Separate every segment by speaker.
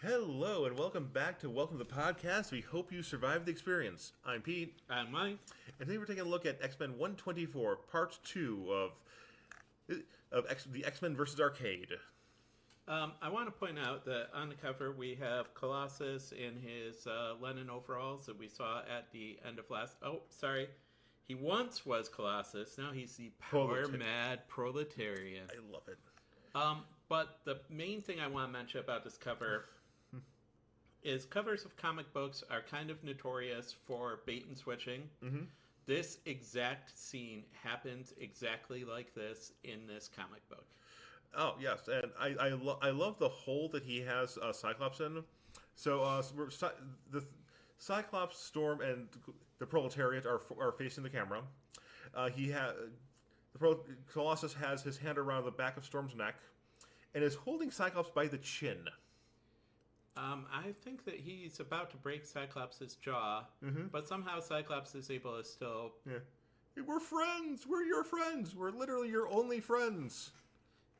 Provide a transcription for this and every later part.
Speaker 1: Hello and welcome back to Welcome to the Podcast. We hope you survived the experience. I'm Pete.
Speaker 2: I'm Mike.
Speaker 1: And today we're taking a look at X-Men 124, Part 2 of the X-Men vs. Arcade.
Speaker 2: I want to point out that on the cover we have Colossus in his Lennon overalls that we saw at the end of last... Oh, sorry. He once was Colossus. Now he's the power-mad proletarian.
Speaker 1: I love it.
Speaker 2: But the main thing I want to mention about this cover is covers of comic books are kind of notorious for bait and switching.
Speaker 1: Mm-hmm.
Speaker 2: This exact scene happens exactly like this in this comic book.
Speaker 1: Oh, yes. And I love the hole that he has Cyclops in. So the Cyclops, Storm, and the Proletariat are facing the camera. Colossus has his hand around the back of Storm's neck and is holding Cyclops by the chin.
Speaker 2: I think that he's about to break Cyclops' jaw, but somehow Cyclops is able to still...
Speaker 1: Yeah. Hey, we're friends! We're your friends! We're literally your only friends!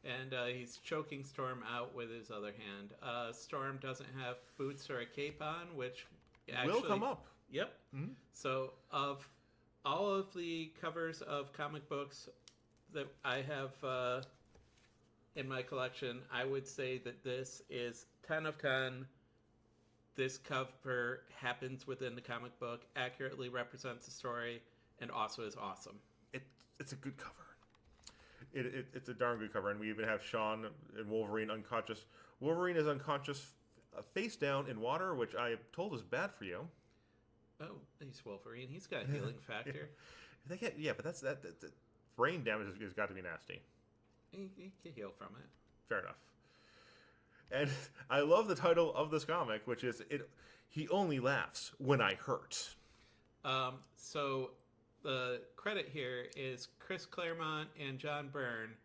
Speaker 2: And he's choking Storm out with his other hand. Storm doesn't have boots or a cape on, which actually...
Speaker 1: will come up.
Speaker 2: Yep. Mm-hmm. So, of all of the covers of comic books that I have in my collection, I would say that this is 10 of 10. This cover happens within the comic book, accurately represents the story, and also is awesome.
Speaker 1: It's a good cover. It's a darn good cover, and we even have Sean and Wolverine unconscious. Wolverine is unconscious, face down in water, which I am told is bad for you.
Speaker 2: Oh, he's Wolverine. He's got a healing factor.
Speaker 1: But that brain damage has got to be nasty.
Speaker 2: He can heal from it.
Speaker 1: Fair enough. And I love the title of this comic, which is He Only Laughs When I Hurt.
Speaker 2: So the credit here is Chris Claremont and John Byrne,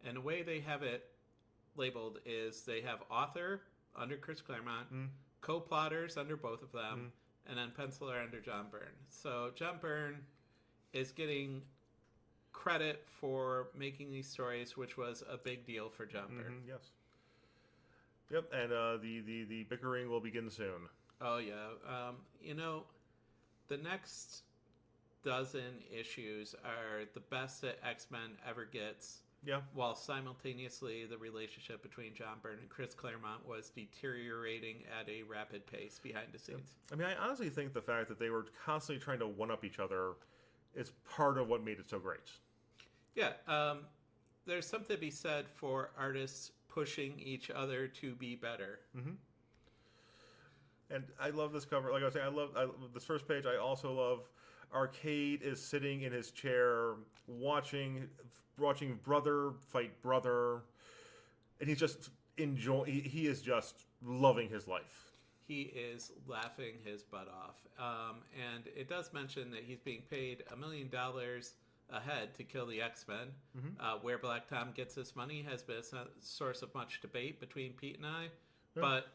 Speaker 2: and the way they have it labeled is they have author under Chris Claremont, co-plotters under both of them, and then penciler under John Byrne. So John Byrne is getting credit for making these stories, which was a big deal for John Byrne.
Speaker 1: Yes. Yep, and the bickering will begin soon.
Speaker 2: Oh, yeah. The next dozen issues are the best that X-Men ever gets.
Speaker 1: Yeah.
Speaker 2: While simultaneously the relationship between John Byrne and Chris Claremont was deteriorating at a rapid pace behind the scenes.
Speaker 1: I mean, I honestly think the fact that they were constantly trying to one-up each other is part of what made it so great.
Speaker 2: Yeah. There's something to be said for artists pushing each other to be better.
Speaker 1: Mm-hmm. And I love this cover. Like I was saying, I love this first page. I also love Arcade is sitting in his chair watching brother fight brother, and he's just enjoying. He is just loving his life.
Speaker 2: He is laughing his butt off. And it does mention that he's being paid $1 million ahead to kill the X-Men. Where Black Tom gets his money has been a source of much debate between Pete and I. Yeah. But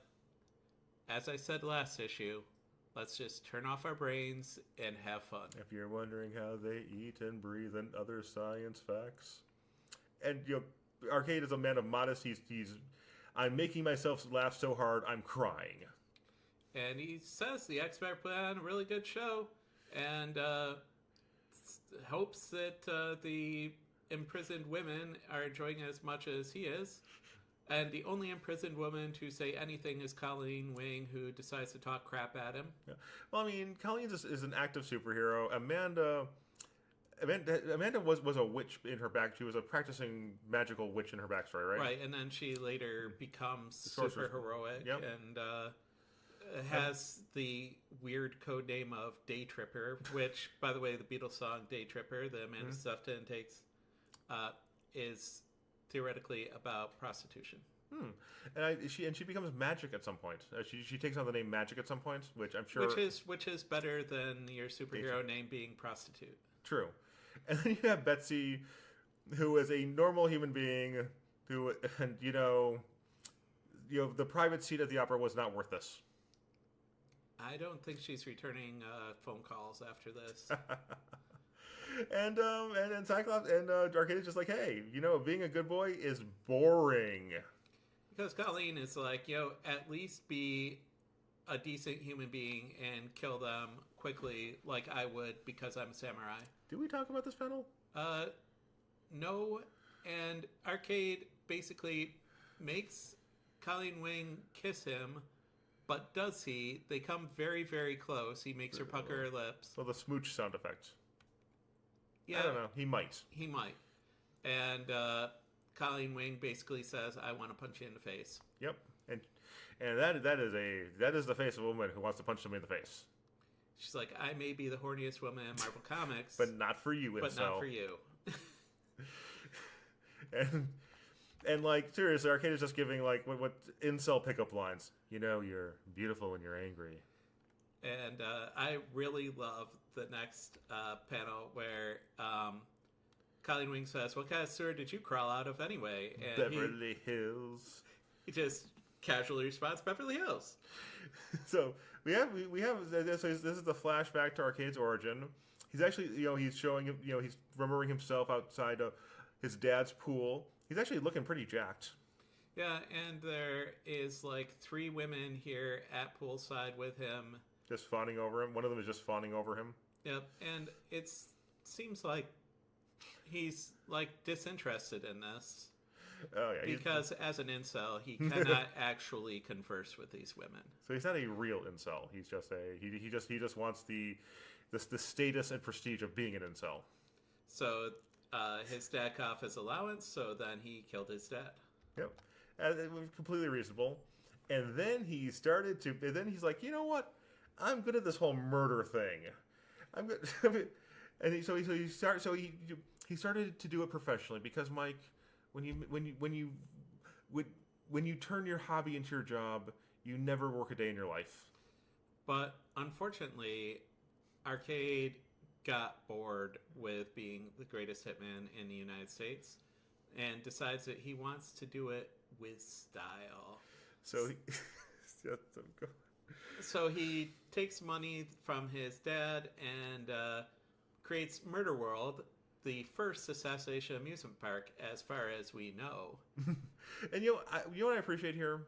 Speaker 2: as I said last issue, let's just turn off our brains and have fun.
Speaker 1: If you're wondering how they eat and breathe and other science facts. And Arcade is a man of modesty. He's I'm making myself laugh so hard I'm crying.
Speaker 2: And he says the X-Men put on a really good show, and hopes that the imprisoned women are enjoying it as much as he is. And the only imprisoned woman to say anything is Colleen Wing, who decides to talk crap at him.
Speaker 1: Yeah. Well, I mean, Colleen is an active superhero. Amanda was a witch in her back. She was a practicing magical witch in her backstory, right?
Speaker 2: Right, and then she later becomes super heroic.
Speaker 1: Yep.
Speaker 2: And has the weird code name of Day Tripper, which, by the way, the Beatles song Day Tripper, the Amanda Sefton takes, is theoretically about prostitution.
Speaker 1: And she becomes Magic at some point. She takes on the name Magic at some point, which I'm sure...
Speaker 2: Which is better than your superhero name being prostitute.
Speaker 1: True. And then you have Betsy, who is a normal human being, who, and the private seat at the opera was not worth this.
Speaker 2: I don't think she's returning phone calls after this.
Speaker 1: And Cyclops and Arcade is just like, hey, being a good boy is boring.
Speaker 2: Because Colleen is like, at least be a decent human being and kill them quickly like I would because I'm a samurai.
Speaker 1: Did we talk about this panel?
Speaker 2: No. And Arcade basically makes Colleen Wing kiss him, but does he? They come very, very close. He makes her pucker her lips.
Speaker 1: Well, the smooch sound effect.
Speaker 2: Yeah,
Speaker 1: I don't know. He might.
Speaker 2: He might. And Colleen Wing basically says, "I want to punch you in the face."
Speaker 1: Yep. And that is the face of a woman who wants to punch somebody in the face.
Speaker 2: She's like, "I may be the horniest woman in Marvel Comics,
Speaker 1: but not for you,
Speaker 2: but not for you."
Speaker 1: and like seriously, Arcade is just giving like what incel pickup lines. You're beautiful when you're angry.
Speaker 2: And I really love the next panel where Colleen Wing says, "What kind of sewer did you crawl out of anyway?" And
Speaker 1: Beverly Hills.
Speaker 2: He just casually responds, "Beverly Hills."
Speaker 1: So we have this is the flashback to Arcade's origin. He's actually he's showing him he's remembering himself outside of his dad's pool. He's actually looking pretty jacked.
Speaker 2: Yeah, and there is like 3 women here at poolside with him.
Speaker 1: Just fawning over him. One of them is just fawning over him.
Speaker 2: Yep, and it seems like he's like disinterested in this.
Speaker 1: Oh yeah,
Speaker 2: because as an incel, he cannot actually converse with these women.
Speaker 1: So he's not a real incel. He's just he just wants the status and prestige of being an incel.
Speaker 2: So his dad cut off his allowance, so then he killed his dad.
Speaker 1: Yep, it was completely reasonable. And then he's like, you know what? I'm good at this whole murder thing. I'm good. And he started to do it professionally because Mike, when you turn your hobby into your job, you never work a day in your life.
Speaker 2: But unfortunately, Arcade got bored with being the greatest hitman in the United States and decides that he wants to do it with style. So he takes money from his dad and creates Murderworld, the first assassination amusement park, as far as we know.
Speaker 1: And you know what I appreciate here?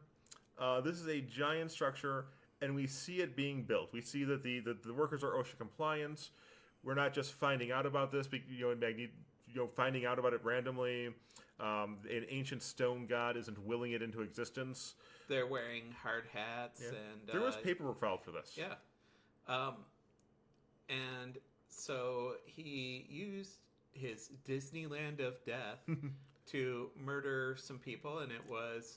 Speaker 1: This is a giant structure, and we see it being built. We see that the workers are OSHA compliant. We're not just finding out about this, finding out about it randomly. An ancient stone god isn't willing it into existence.
Speaker 2: They're wearing hard hats, and
Speaker 1: there was paperwork filed for this.
Speaker 2: Yeah, and so he used his Disneyland of death to murder some people, and it was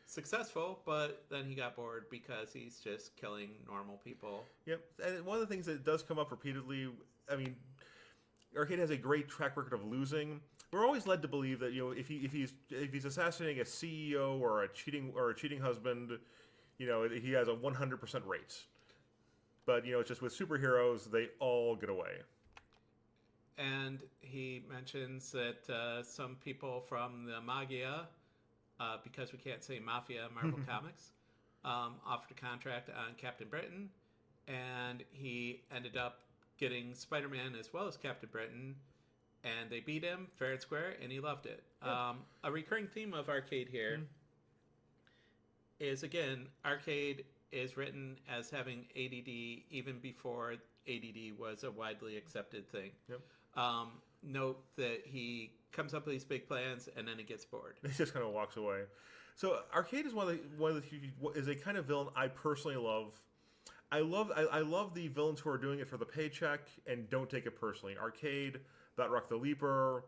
Speaker 2: successful, but then he got bored because he's just killing normal people. Yep,
Speaker 1: and one of the things that does come up repeatedly, I mean, Arcade has a great track record of losing. We're always led to believe that if he's assassinating a CEO or a cheating husband, he has a 100% rate. But it's just with superheroes, they all get away.
Speaker 2: And he mentions that some people from the Magia, because we can't say Mafia in Marvel Comics, offered a contract on Captain Britain, and he ended up getting Spider-Man as well as Captain Britain, and they beat him fair and square, and he loved it. Yeah. A recurring theme of Arcade here is, again, Arcade is written as having ADD even before ADD was a widely accepted thing. Yep. Note that he comes up with these big plans and then he gets bored.
Speaker 1: He just kind of walks away. So Arcade is one of the is a kind of villain I personally love. I love the villains who are doing it for the paycheck and don't take it personally. Arcade, Batroc the Leaper,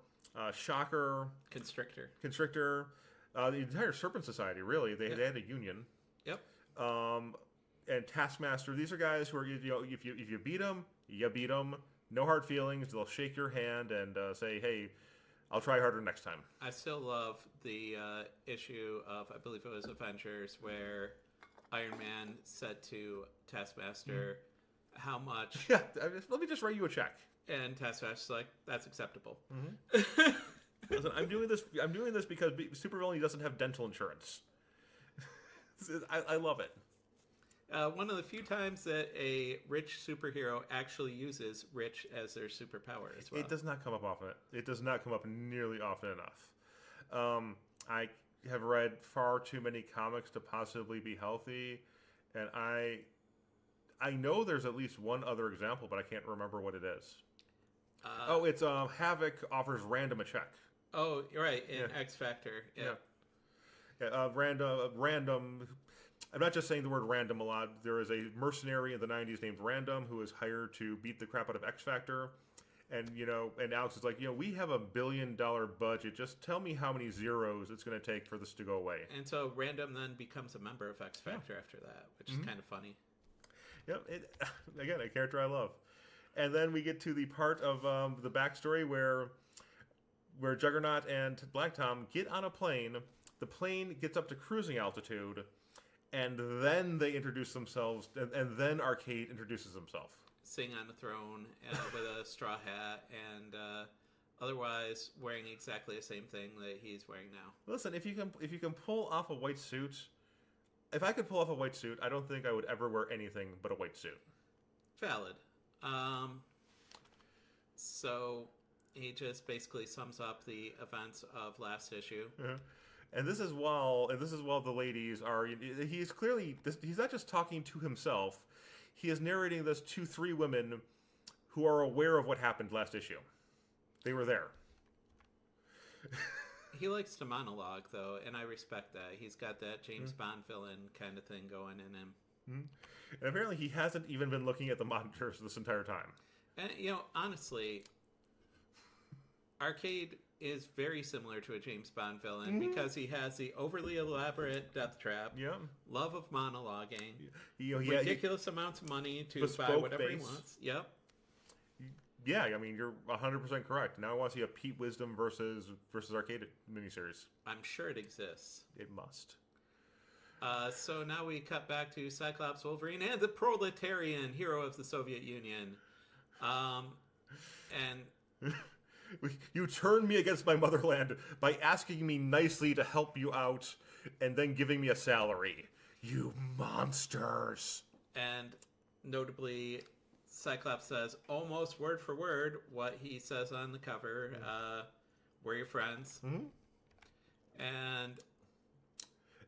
Speaker 1: Shocker,
Speaker 2: Constrictor,
Speaker 1: the entire Serpent Society. Really, they had a union.
Speaker 2: Yep.
Speaker 1: And Taskmaster. These are guys who are if you beat them, you beat them. No hard feelings. They'll shake your hand and say, "Hey, I'll try harder next time."
Speaker 2: I still love the issue of, I believe it was Avengers, where Iron Man said to Taskmaster, "How much?"
Speaker 1: Yeah, let me just write you a check.
Speaker 2: And Taskmaster's like, "That's acceptable."
Speaker 1: Mm-hmm. Listen, I'm doing this because supervillain doesn't have dental insurance. I love it.
Speaker 2: One of the few times that a rich superhero actually uses rich as their superpower as well.
Speaker 1: It does not come up often. It does not come up nearly often enough. have read far too many comics to possibly be healthy, and I know there's at least one other example, but I can't remember what it is. It's Havoc offers Random a check.
Speaker 2: Oh, you're right, in X Factor. Yeah.
Speaker 1: Random. I'm not just saying the word random a lot. There is a mercenary in the 90s named Random who is hired to beat the crap out of X Factor. And, and Alex is like, we have $1 billion budget. Just tell me how many zeros it's going to take for this to go away.
Speaker 2: And so Random then becomes a member of X Factor after that, which is kind of funny.
Speaker 1: Yep. Again, a character I love. And then we get to the part of the backstory where Juggernaut and Black Tom get on a plane. The plane gets up to cruising altitude, and then they introduce themselves, and then Arcade introduces himself.
Speaker 2: Sitting on a throne with a straw hat, and otherwise wearing exactly the same thing that he's wearing now.
Speaker 1: Listen, if you can pull off a white suit, if I could pull off a white suit, I don't think I would ever wear anything but a white suit.
Speaker 2: Valid. So he just basically sums up the events of last issue.
Speaker 1: Uh-huh. And this is while the ladies are. He's clearly he's not just talking to himself. He is narrating this to 3 women who are aware of what happened last issue. They were there.
Speaker 2: He likes to monologue, though, and I respect that. He's got that James Bond villain kind of thing going in him.
Speaker 1: Mm-hmm. And apparently he hasn't even been looking at the monitors this entire time.
Speaker 2: And, honestly, Arcade is very similar to a James Bond villain because he has the overly elaborate death trap, love of monologuing, ridiculous amounts of money to buy whatever he wants. Yep.
Speaker 1: Yeah, I mean, you're 100% correct. Now I want to see a Pete Wisdom versus Arcade miniseries.
Speaker 2: I'm sure it exists.
Speaker 1: It must.
Speaker 2: So now we cut back to Cyclops, Wolverine, and the Proletarian, hero of the Soviet Union. And...
Speaker 1: You turned me against my motherland by asking me nicely to help you out and then giving me a salary. You monsters.
Speaker 2: And notably, Cyclops says almost word for word what he says on the cover. We're your friends.
Speaker 1: Mm-hmm.
Speaker 2: And...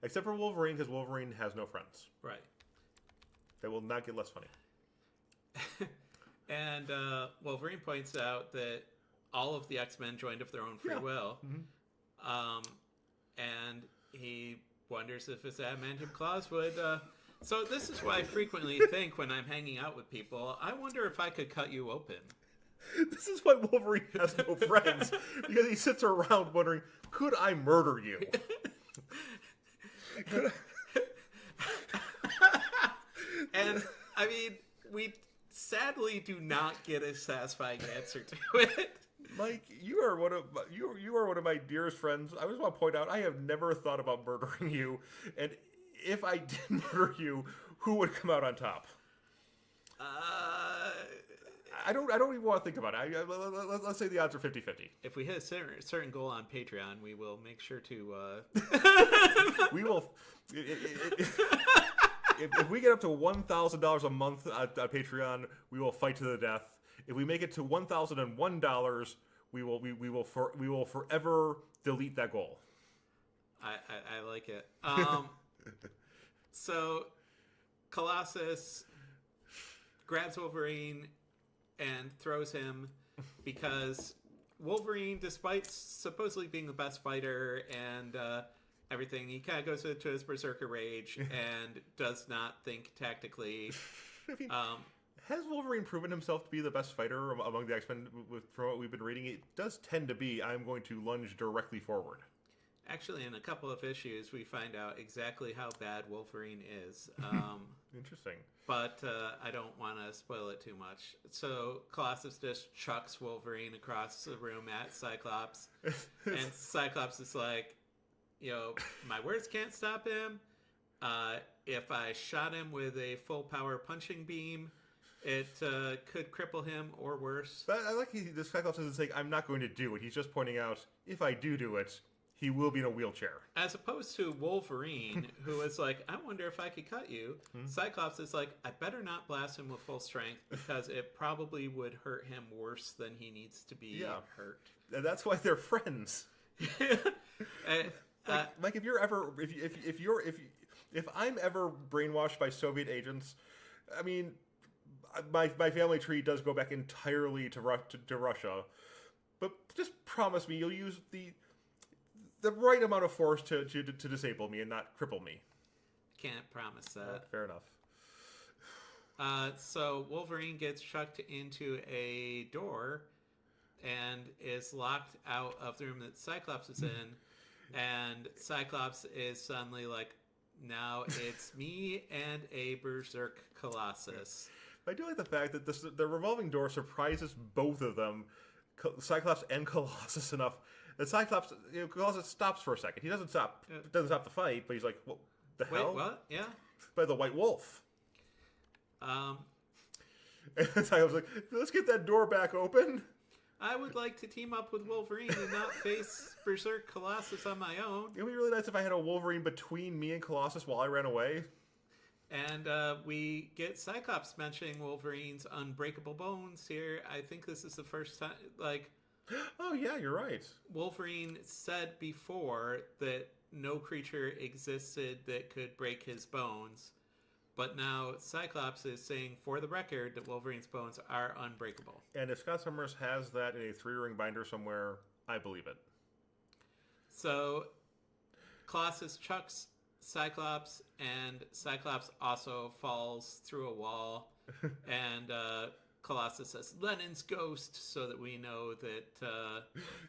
Speaker 1: except for Wolverine, because Wolverine has no friends.
Speaker 2: Right.
Speaker 1: That will not get less funny.
Speaker 2: And Wolverine points out that all of the X-Men joined of their own free will. Mm-hmm. And he wonders if his adamantium claws would... So this is why I frequently think when I'm hanging out with people, I wonder if I could cut you open.
Speaker 1: This is why Wolverine has no friends. Because he sits around wondering, could I murder you?
Speaker 2: And, I mean, we sadly do not get a satisfying answer to it.
Speaker 1: Mike, you are one of my dearest friends. I just want to point out I have never thought about murdering you, and if I did murder you, who would come out on top? I don't even want to think about it. Let's say the odds are 50-50.
Speaker 2: If we hit a certain goal on Patreon, we will make sure to.
Speaker 1: We will. If we get up to $1,000 a month on Patreon, we will fight to the death. If we make it to $1,001, we will forever delete that goal.
Speaker 2: I like it. So Colossus grabs Wolverine and throws him because Wolverine, despite supposedly being the best fighter and everything, he kind of goes into his berserker rage and does not think tactically.
Speaker 1: I mean, has Wolverine proven himself to be the best fighter among the X-Men? From what we've been reading, it does tend to be, I'm going to lunge directly forward.
Speaker 2: Actually, in a couple of issues, we find out exactly how bad Wolverine is.
Speaker 1: Interesting.
Speaker 2: But I don't want to spoil it too much. So Colossus just chucks Wolverine across the room at Cyclops. And Cyclops is like, my words can't stop him. If I shot him with a full power punching beam, it could cripple him or worse.
Speaker 1: But I like the Cyclops isn't saying, I'm not going to do it. He's just pointing out, if I do it, he will be in a wheelchair. As
Speaker 2: opposed to Wolverine, who is like, I wonder if I could cut you. Cyclops is like, I better not blast him with full strength because it probably would hurt him worse than he needs to be hurt.
Speaker 1: And that's why they're friends. Like if you're ever if I'm ever brainwashed by Soviet agents, I mean, my family tree does go back entirely to Russia, but just promise me you'll use the right amount of force to disable me and not cripple me.
Speaker 2: Can't promise that.
Speaker 1: Fair enough.
Speaker 2: So Wolverine gets chucked into a door and is locked out of the room that Cyclops is in. And Cyclops is suddenly like, now it's me and a berserk Colossus.
Speaker 1: I do like the fact that the revolving door surprises both of them, Cyclops and Colossus, enough that Colossus stops for a second. He doesn't stop the fight, but he's like, what the hell?
Speaker 2: Wait, what? Yeah.
Speaker 1: By the White Wolf.
Speaker 2: And
Speaker 1: Cyclops like, let's get that door back open.
Speaker 2: I would like to team up with Wolverine and not face Berserk Colossus on my own.
Speaker 1: It would be really nice if I had a Wolverine between me and Colossus while I ran away.
Speaker 2: And we get Cyclops mentioning Wolverine's unbreakable bones here. I think this is the first time, like...
Speaker 1: Oh, yeah, you're right.
Speaker 2: Wolverine said before that no creature existed that could break his bones. But now Cyclops is saying, for the record, that Wolverine's bones are unbreakable.
Speaker 1: And if Scott Summers has that in a 3-ring binder somewhere, I believe it.
Speaker 2: So Colossus chucks Cyclops, and Cyclops also falls through a wall. And Colossus says, Lenin's ghost, so that we know that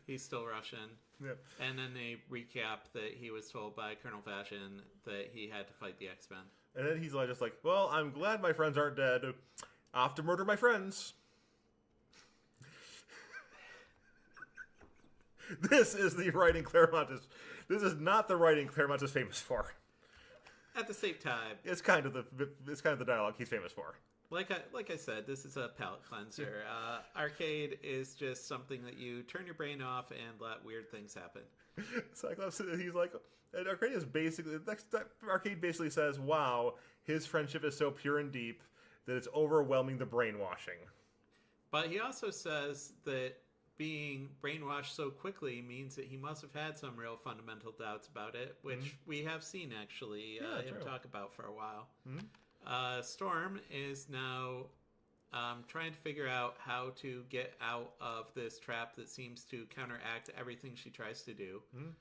Speaker 2: he's still Russian.
Speaker 1: Yep.
Speaker 2: And then they recap that he was told by Colonel Vashon that he had to fight the X-Men.
Speaker 1: And then he's just like, well, I'm glad my friends aren't dead. Off to murder my friends. This is the writing Claremont is... This is not the writing Claremont is famous for.
Speaker 2: At the same time,
Speaker 1: It's kind of the dialogue he's famous for.
Speaker 2: like I said, this is a palate cleanser. Arcade is just something that you turn your brain off and let weird things happen.
Speaker 1: Cyclops, he's like... And Arcade basically says, wow, his friendship is so pure and deep that it's overwhelming the brainwashing.
Speaker 2: But he also says that being brainwashed so quickly means that he must have had some real fundamental doubts about it, which we have seen, actually, him talk about for a while. Mm-hmm. Storm is now trying to figure out how to get out of this trap that seems to counteract everything she tries to do.
Speaker 1: Mm-hmm.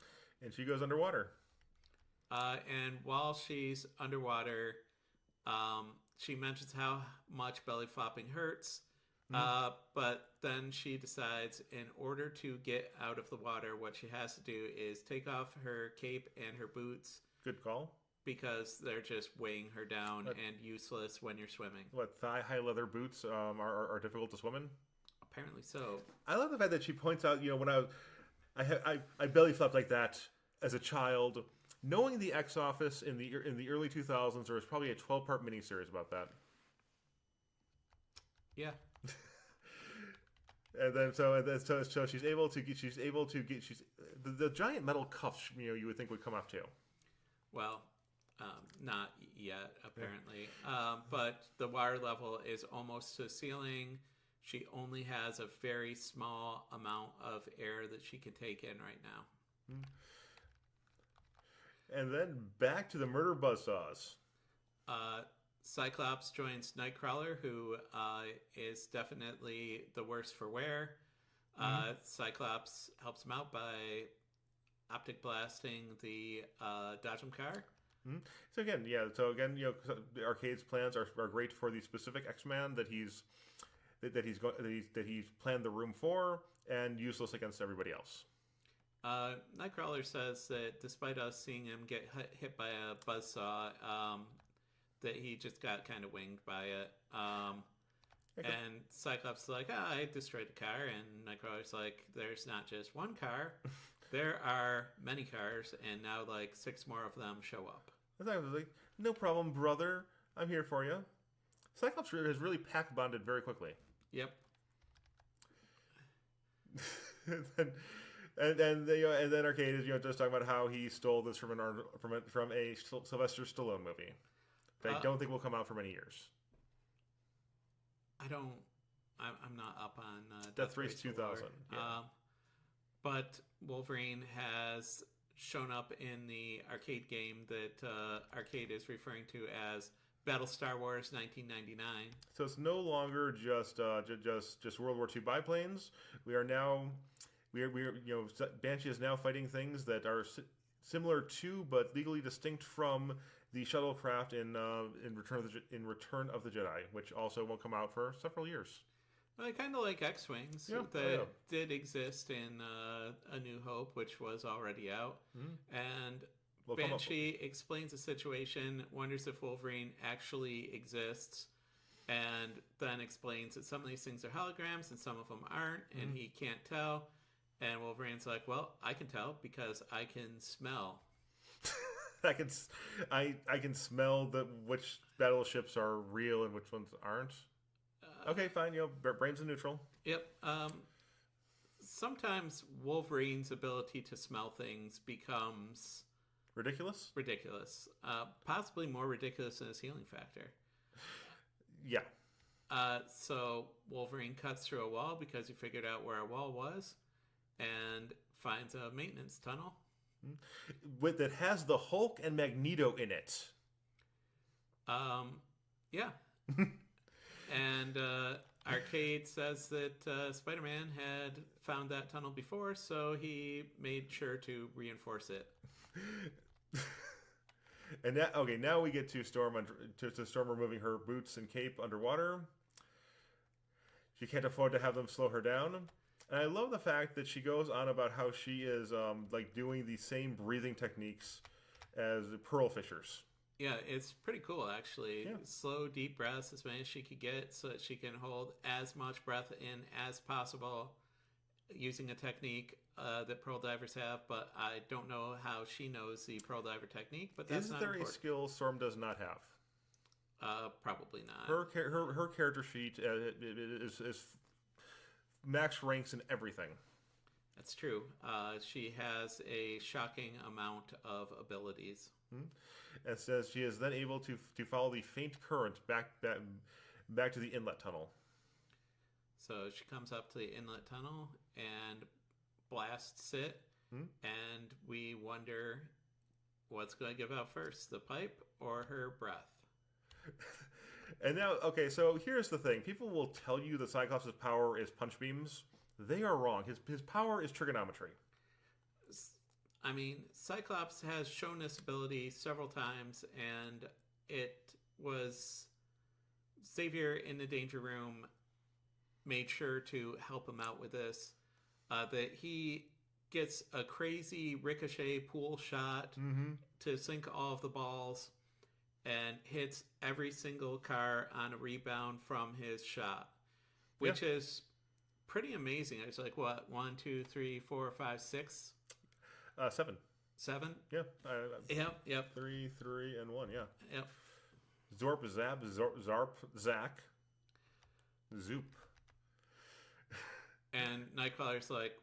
Speaker 1: And she goes underwater.
Speaker 2: And while she's underwater, she mentions how much belly flopping hurts. But then she decides in order to get out of the water, what she has to do is take off her cape and her boots.
Speaker 1: Good call.
Speaker 2: Because they're just weighing her down and useless when you're swimming.
Speaker 1: What, thigh-high leather boots are difficult to swim in?
Speaker 2: Apparently so.
Speaker 1: I love the fact that she points out, when I belly flopped like that as a child. Knowing the X Office in the early 2000s, there was probably a 12-part miniseries about that.
Speaker 2: Yeah.
Speaker 1: And then so she's able to get the giant metal cuffs you would think would come off too.
Speaker 2: Well, not yet apparently. But the water level is almost to the ceiling. She only has a very small amount of air that she can take in right now.
Speaker 1: And then back to the murder buzzsaws.
Speaker 2: Cyclops joins Nightcrawler, who is definitely the worse for wear. Cyclops helps him out by optic blasting the Dodgem car.
Speaker 1: So again, Arcade's plans are great for the specific X-Man that he's planned the room for, and useless against everybody else.
Speaker 2: Nightcrawler says that despite us seeing him get hit by a buzzsaw, that he just got kind of winged by it. And Cyclops is like, I destroyed the car. And Nightcrawler's like, there's not just one car. There are many cars. And now, 6 more of them show up.
Speaker 1: I was like, no problem, brother. I'm here for you. Cyclops has really pack bonded very quickly.
Speaker 2: Yep.
Speaker 1: And then Arcade is just talking about how he stole this from a Sylvester Stallone movie that I don't think will come out for many years.
Speaker 2: I'm not up on
Speaker 1: Death Race 2000.
Speaker 2: Yeah. But Wolverine has shown up in the arcade game that Arcade is referring to as Battlestar Wars 1999.
Speaker 1: So it's no longer just World War II biplanes. We are now Banshee is now fighting things that are similar to but legally distinct from the shuttlecraft in Return of the Jedi, which also won't come out for several years.
Speaker 2: Well, kind of like X-Wings that did exist in A New Hope, which was already out. And Banshee explains the situation, wonders if Wolverine actually exists, and then explains that some of these things are holograms and some of them aren't, and he can't tell. And Wolverine's like, well, I can tell because I can smell.
Speaker 1: I can smell which battleships are real and which ones aren't. Okay, fine. Brains in neutral.
Speaker 2: Yep. Sometimes Wolverine's ability to smell things becomes
Speaker 1: ridiculous.
Speaker 2: Possibly more ridiculous than his healing factor.
Speaker 1: Yeah.
Speaker 2: So Wolverine cuts through a wall because he figured out where a wall was, and finds a maintenance tunnel
Speaker 1: that has the Hulk and Magneto in it.
Speaker 2: Yeah. And Arcade says that Spider-Man had found that tunnel before, so he made sure to reinforce it.
Speaker 1: And now we get to Storm removing her boots and cape underwater. She can't afford to have them slow her down. And I love the fact that she goes on about how she is doing the same breathing techniques as pearl fishers.
Speaker 2: Yeah, it's pretty cool, actually.
Speaker 1: Yeah.
Speaker 2: Slow, deep breaths as many as she could get so that she can hold as much breath in as possible using a technique that pearl divers have, but I don't know how she knows the pearl diver technique, but that's not important.
Speaker 1: Is there a skill Storm does not have?
Speaker 2: Probably not.
Speaker 1: Her character sheet is max ranks in everything.
Speaker 2: That's true. She has a shocking amount of abilities.
Speaker 1: It says she is then able to follow the faint current back to the inlet tunnel.
Speaker 2: So she comes up to the inlet tunnel and blasts it, and we wonder what's going to give out first, the pipe or her breath.
Speaker 1: And now, okay, so here's the thing. People will tell you that Cyclops' power is punch beams. They are wrong. His power is trigonometry.
Speaker 2: I mean, Cyclops has shown this ability several times, and it was Xavier in the Danger Room made sure to help him out with this. That he gets a crazy ricochet pool shot to sink all of the balls and hits every single car on a rebound from his shot, which is pretty amazing. It's like, what, 1, 2, 3, 4, 5, 6?
Speaker 1: 7.
Speaker 2: 7?
Speaker 1: Yeah.
Speaker 2: Yep.
Speaker 1: 3, and 1, yeah.
Speaker 2: Yep.
Speaker 1: Zorp, Zab, Zarp, Zack, Zoop.
Speaker 2: And Nightcrawler's like,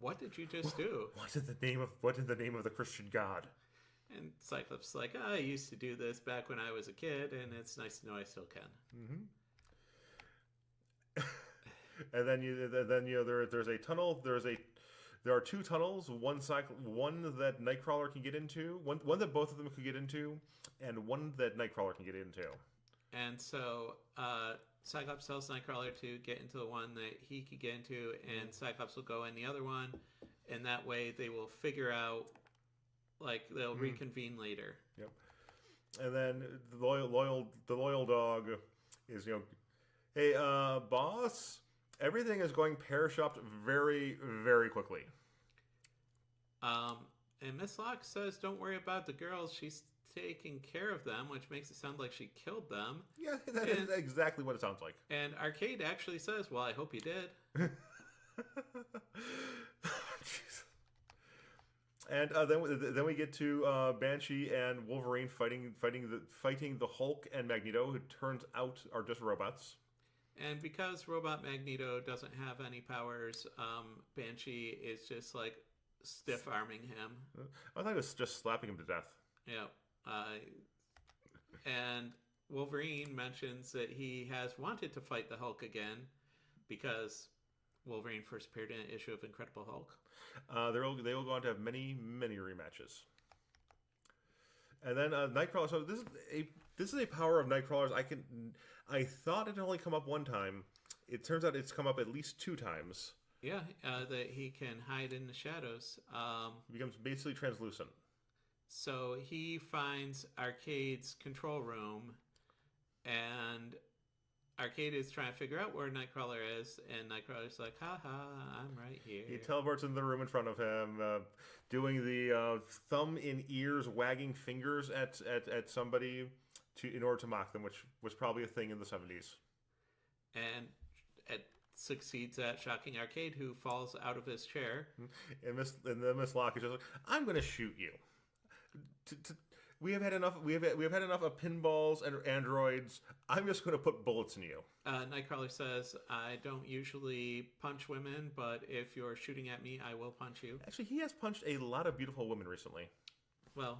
Speaker 2: what did you just do?
Speaker 1: What is the name of the Christian God?
Speaker 2: And Cyclops is like, I used to do this back when I was a kid, and it's nice to know I still can.
Speaker 1: And then there's a tunnel. There are 2 tunnels. One that Nightcrawler can get into, one that both of them could get into, and one that Nightcrawler can get into.
Speaker 2: And so Cyclops tells Nightcrawler to get into the one that he could get into, and Cyclops will go in the other one, and that way they will figure out, they'll reconvene later.
Speaker 1: Yep. And then the loyal dog is, hey, boss, everything is going pear-shaped very, very quickly.
Speaker 2: And Miss Locke says, don't worry about the girls. She's taking care of them, which makes it sound like she killed them.
Speaker 1: Yeah, that is exactly what it sounds like.
Speaker 2: And Arcade actually says, well, I hope you did.
Speaker 1: And then we get to Banshee and Wolverine fighting the Hulk and Magneto, who turns out are just robots.
Speaker 2: And because Robot Magneto doesn't have any powers, Banshee is just stiff arming him.
Speaker 1: I thought it was just slapping him to death.
Speaker 2: Yeah. And Wolverine mentions that he has wanted to fight the Hulk again because Wolverine first appeared in an issue of Incredible Hulk.
Speaker 1: They will go on to have many rematches. And then Nightcrawler. So this is a power of Nightcrawler's. I thought it had only come up one time. It turns out it's come up at least 2 times.
Speaker 2: Yeah, that he can hide in the shadows.
Speaker 1: He becomes basically translucent.
Speaker 2: So he finds Arcade's control room, and Arcade is trying to figure out where Nightcrawler is, and Nightcrawler's like, haha, I'm right here.
Speaker 1: He teleports in the room in front of him, doing the thumb in ears, wagging fingers at somebody in order to mock them, which was probably a thing in the 70s.
Speaker 2: And it succeeds at shocking Arcade, who falls out of his chair.
Speaker 1: And then Miss Locke is just like, I'm going to shoot you. We have had enough. We have had enough of pinballs and androids. I'm just going to put bullets in you.
Speaker 2: Nightcrawler says, "I don't usually punch women, but if you're shooting at me, I will punch you."
Speaker 1: Actually, he has punched a lot of beautiful women recently.
Speaker 2: Well,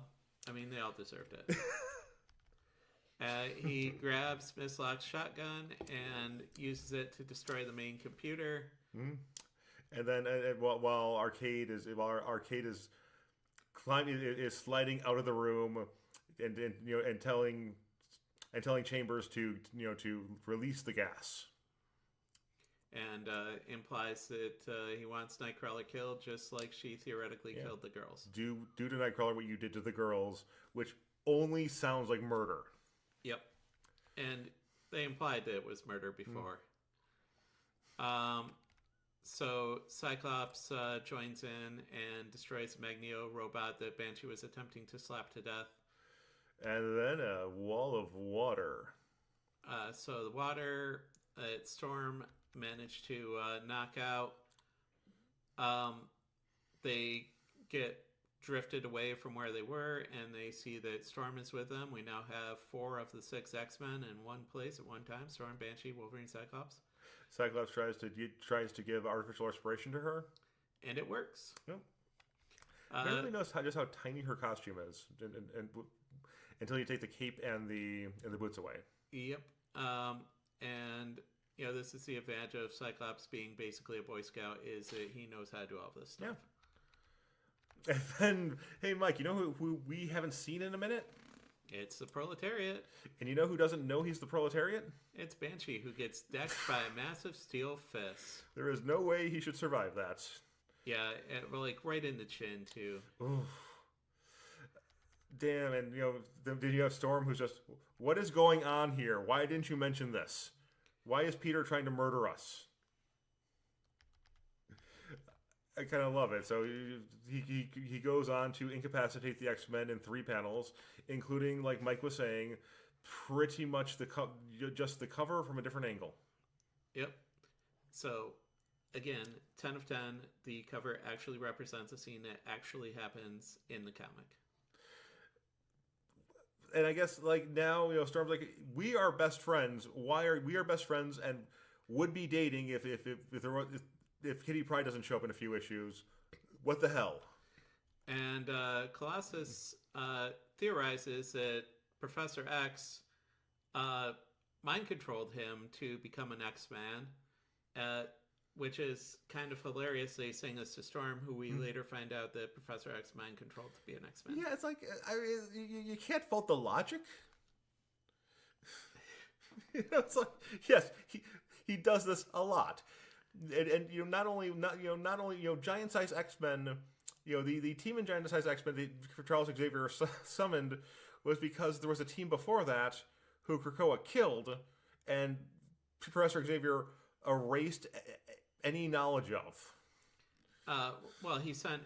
Speaker 2: I mean, they all deserved it. He grabs Miss Locke's shotgun and uses it to destroy the main computer.
Speaker 1: Mm-hmm. And then, while Arcade is climbing, is sliding out of the room, and telling Chambers to release the gas,
Speaker 2: and implies that he wants Nightcrawler killed, just like she theoretically killed the girls.
Speaker 1: Do to Nightcrawler what you did to the girls, which only sounds like murder.
Speaker 2: Yep, and they implied that it was murder before. So Cyclops joins in and destroys the Magneto robot that Banshee was attempting to slap to death.
Speaker 1: And then a wall of water.
Speaker 2: So the water, Storm managed to knock out. They get drifted away from where they were, and they see that Storm is with them. We now have 4 of the 6 X-Men in one place at one time: Storm, Banshee, Wolverine, Cyclops.
Speaker 1: Cyclops tries to give artificial respiration to her,
Speaker 2: and it works.
Speaker 1: Yep. Everybody knows just how tiny her costume is, and until you take the cape and the boots away.
Speaker 2: Yep. And this is the advantage of Cyclops being basically a Boy Scout, is that he knows how to do all this stuff.
Speaker 1: Yeah. And then, hey Mike, you know who we haven't seen in a minute?
Speaker 2: It's the Proletariat.
Speaker 1: And you know who doesn't know he's the Proletariat?
Speaker 2: It's Banshee, who gets decked by a massive steel fist.
Speaker 1: There is no way he should survive that.
Speaker 2: Yeah, and like right in the chin, too.
Speaker 1: Oof. Damn, and then you have Storm, who's just, what is going on here? Why didn't you mention this? Why is Peter trying to murder us? I kind of love it. So he goes on to incapacitate the X-Men in 3 panels, including, like Mike was saying, pretty much just the cover from a different angle.
Speaker 2: Yep. So, again, 10 of 10. The cover actually represents a scene that actually happens in the comic.
Speaker 1: And I guess, like, now, Storm's like, we are best friends. We are best friends and would be dating if Kitty Pryde doesn't show up in a few issues. What the hell?
Speaker 2: And Colossus theorizes that Professor X mind controlled him to become an X-Man, which is kind of hilarious. They saying this to Storm, who we later find out that Professor X mind controlled to be an X-Man.
Speaker 1: Yeah, it's like, I mean, you can't fault the logic. It's like, yes, he does this a lot. And not only giant size X-Men, the team in giant size X-Men Charles Xavier summoned was because there was a team before that who Krakoa killed, and Professor Xavier erased any knowledge of.
Speaker 2: Well, he sent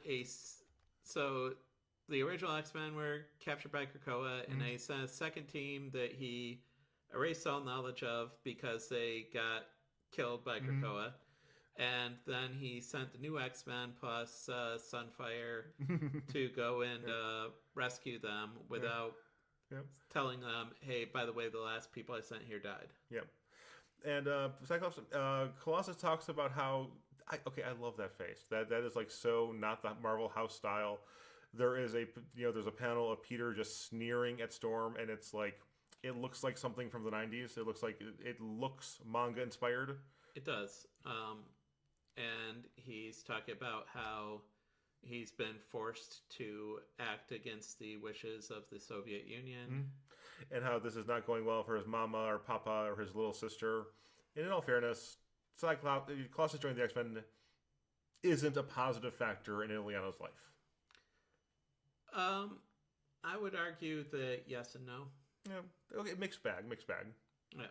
Speaker 2: so the original X-Men were captured by Krakoa, and they sent a second team that he erased all knowledge of because they got killed by Krakoa. And then he sent the new X-Men plus Sunfire to go and rescue them without telling them, hey, by the way, the last people I sent here died.
Speaker 1: Yep. And Cyclops, Colossus talks about how, I love that face. That is like so not the Marvel house style. There is there's a panel of Peter just sneering at Storm, and it's like, it looks like something from the 90s. It looks manga inspired.
Speaker 2: It does. and he's talking about how he's been forced to act against the wishes of the Soviet Union.
Speaker 1: And how this is not going well for his mama or papa or his little sister. And in all fairness, Colossus joining the X-Men isn't a positive factor in Ileana's life.
Speaker 2: I would argue that yes and no.
Speaker 1: Yeah, okay, mixed bag.
Speaker 2: Yeah.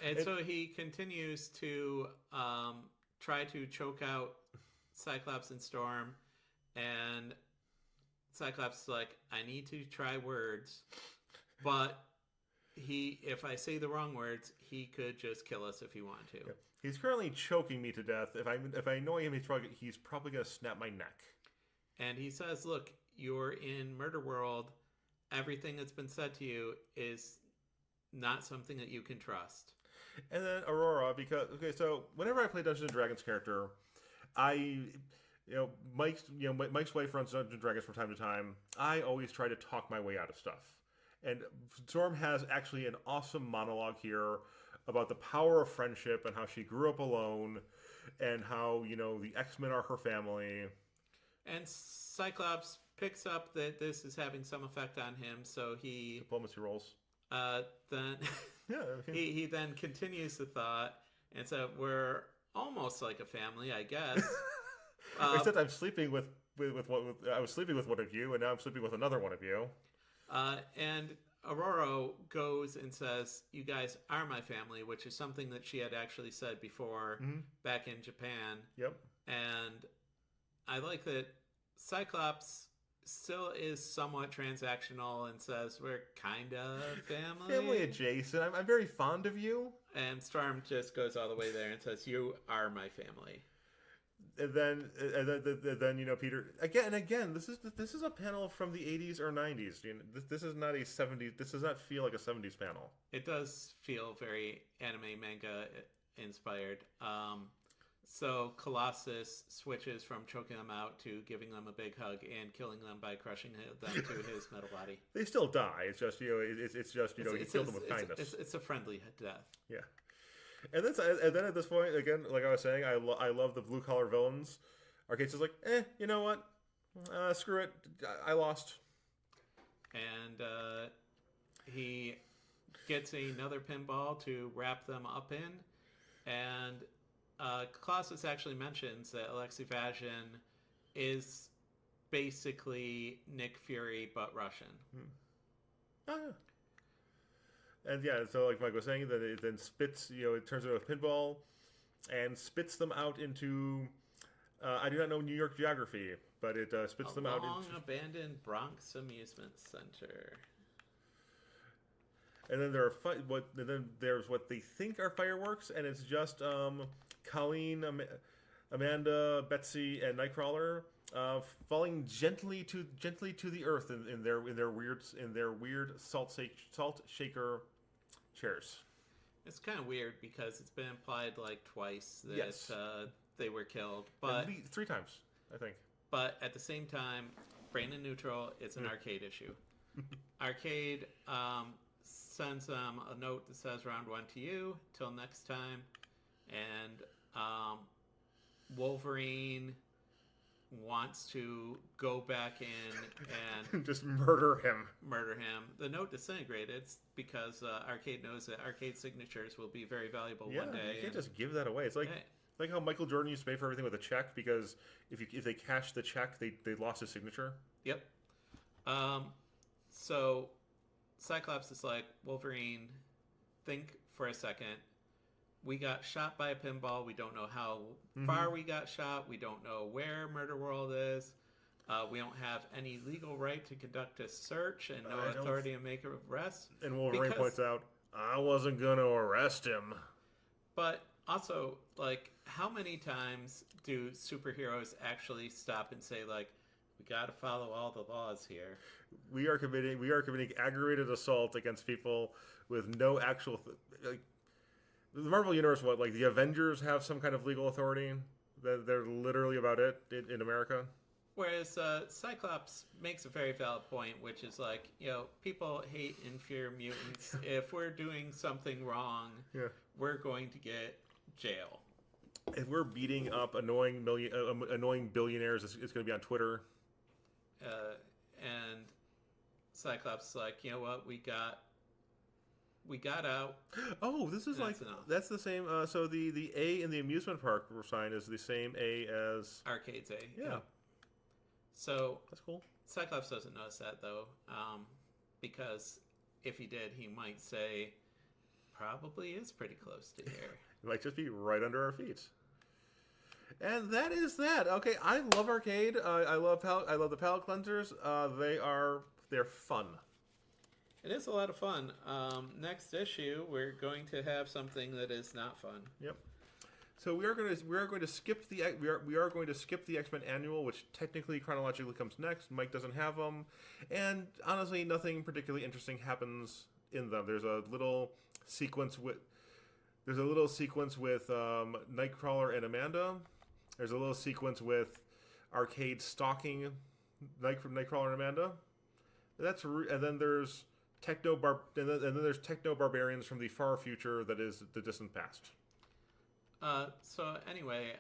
Speaker 2: And so he continues to try to choke out Cyclops and Storm, and Cyclops is like, I need to try words, but if I say the wrong words, he could just kill us if he wanted to.
Speaker 1: Yeah. He's currently choking me to death. If I annoy him, he's probably going to snap my neck.
Speaker 2: And he says, look, you're in Murderworld. Everything that's been said to you is not something that you can trust.
Speaker 1: And then Aurora, so whenever I play Dungeons and Dragons character, Mike's wife runs Dungeons and Dragons from time to time. I always try to talk my way out of stuff. And Storm has actually an awesome monologue here about the power of friendship and how she grew up alone and how, the X-Men are her family.
Speaker 2: And Cyclops picks up that this is having some effect on him, so he...
Speaker 1: Diplomacy rolls.
Speaker 2: Then he then continues the thought and said, we're almost like a family, I guess.
Speaker 1: Except I'm sleeping I was sleeping with one of you, and now I'm sleeping with another one of you.
Speaker 2: And Ororo goes and says, you guys are my family, which is something that she had actually said before back in Japan.
Speaker 1: Yep.
Speaker 2: And I like that Cyclops still is somewhat transactional and says, we're kind of family.
Speaker 1: Family adjacent. I'm very fond of you.
Speaker 2: And Storm just goes all the way there and says, you are my family.
Speaker 1: And then Peter again. This is a panel from the 80s or 90s. This is not a 70s. This does not feel like a 70s panel.
Speaker 2: It does feel very anime manga inspired. So Colossus switches from choking them out to giving them a big hug and killing them by crushing them to his metal body.
Speaker 1: They still die. It's just he killed them with kindness.
Speaker 2: It's a friendly death.
Speaker 1: Yeah. And then at this point, again, like I was saying, I love the blue collar villains. Arcade's just like, you know what? Screw it. I lost.
Speaker 2: And he gets another pinball to wrap them up in. And Colossus actually mentions that Alexei Vazhin is basically Nick Fury, but Russian.
Speaker 1: Oh, yeah. And yeah, so like Mike was saying, that it then spits, it turns into a pinball and spits them out into, I do not know New York geography, but it spits them out into...
Speaker 2: long abandoned Bronx amusement center.
Speaker 1: And then there's what they think are fireworks, and it's just Colleen, Amanda, Betsy, and Nightcrawler falling gently to the earth in their weird salt shaker chairs.
Speaker 2: It's kind of weird because it's been implied like twice that they were killed, but
Speaker 1: 3 times, I think.
Speaker 2: But at the same time, Brandon Neutral, it's an Arcade issue. Arcade sends them a note that says round 1 to you, till next time, and Wolverine wants to go back in and
Speaker 1: just murder him.
Speaker 2: The note disintegrated because Arcade knows that Arcade signatures will be very valuable one day.
Speaker 1: You can't just give that away. It's like how Michael Jordan used to pay for everything with a check, because if they cashed the check, they lost his signature.
Speaker 2: Yep. So Cyclops is like, Wolverine, think for a second. We got shot by a pinball. We don't know how far we got shot. We don't know where Murderworld is. We don't have any legal right to conduct a search and no authority to make an arrest.
Speaker 1: And Wolverine points out, I wasn't going to arrest him.
Speaker 2: But also, like, how many times do superheroes actually stop and say, like, we got to follow all the laws here?
Speaker 1: We are committing aggravated assault against people with no actual... the Marvel Universe, like the Avengers have some kind of legal authority. They're literally about it in America.
Speaker 2: Whereas Cyclops makes a very valid point, which is like, people hate and fear mutants. If we're doing something wrong, we're going to get jail.
Speaker 1: If we're beating up annoying billionaires, it's going to be on Twitter.
Speaker 2: And Cyclops is like, you know what, we got out.
Speaker 1: Oh, this is like
Speaker 2: enough.
Speaker 1: That's the same. So the A in the amusement park sign is the same A as
Speaker 2: Arcade's A.
Speaker 1: Yeah.
Speaker 2: So
Speaker 1: That's cool.
Speaker 2: Cyclops doesn't notice that though, because if he did, he might say, probably is pretty close to here.
Speaker 1: It might just be right under our feet. And that is that. Okay, I love Arcade. I love the palette cleansers. They're fun.
Speaker 2: It is a lot of fun. Next issue, we're going to have something that is not fun.
Speaker 1: Yep. So we are going to skip the X-Men annual, which technically chronologically comes next. Mike doesn't have them, and honestly, nothing particularly interesting happens in them. There's a little sequence with Nightcrawler and Amanda. There's a little sequence with Arcade stalking Nightcrawler and Amanda. And then there's techno barbarians from the far future that is the distant past.
Speaker 2: So anyway,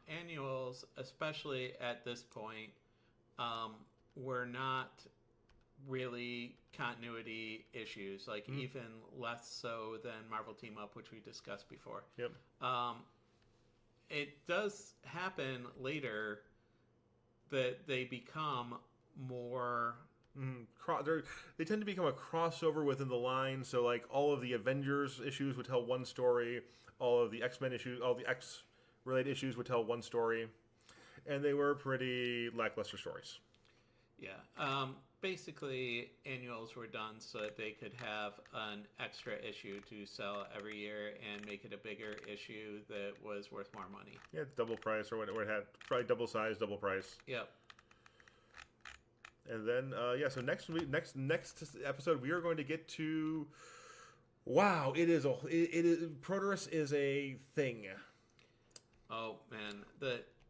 Speaker 2: annuals, especially at this point, were not really continuity issues. Like even less so than Marvel Team Up, which we discussed before.
Speaker 1: Yep.
Speaker 2: It does happen later that they become more.
Speaker 1: They tend to become a crossover within the line. So like all of the Avengers issues would tell one story. All of the X-Men issues, all the X-related issues would tell one story. And they were pretty lackluster stories.
Speaker 2: Yeah. Basically, annuals were done so that they could have an extra issue to sell every year and make it a bigger issue that was worth more money.
Speaker 1: Yeah, double price or whatever it had. Probably double size, double price.
Speaker 2: Yep.
Speaker 1: And then, so next episode, we are going to get to... Wow, Proteus is a thing.
Speaker 2: Oh, man.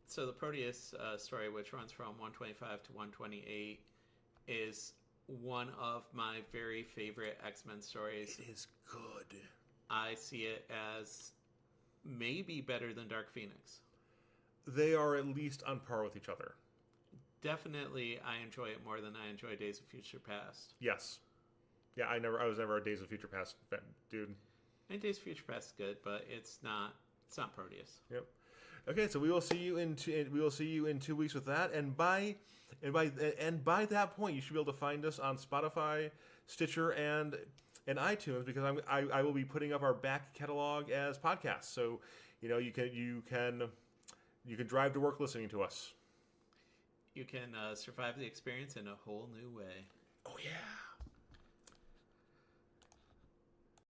Speaker 2: So the Proteus story, which runs from 125 to 128, is one of my very favorite X-Men stories.
Speaker 1: It is good.
Speaker 2: I see it as maybe better than Dark Phoenix.
Speaker 1: They are at least on par with each other.
Speaker 2: Definitely, I enjoy it more than I enjoy Days of Future Past.
Speaker 1: Yes. Yeah, I was never a Days of Future Past dude.
Speaker 2: And Days of Future Past is good, but it's not Proteus.
Speaker 1: Yep. Okay, so we will see you in 2 weeks with that, and by that point, you should be able to find us on Spotify, Stitcher, and iTunes, because I will be putting up our back catalog as podcasts. So you can drive to work listening to us.
Speaker 2: You can survive the experience in a whole new way.
Speaker 1: Oh yeah.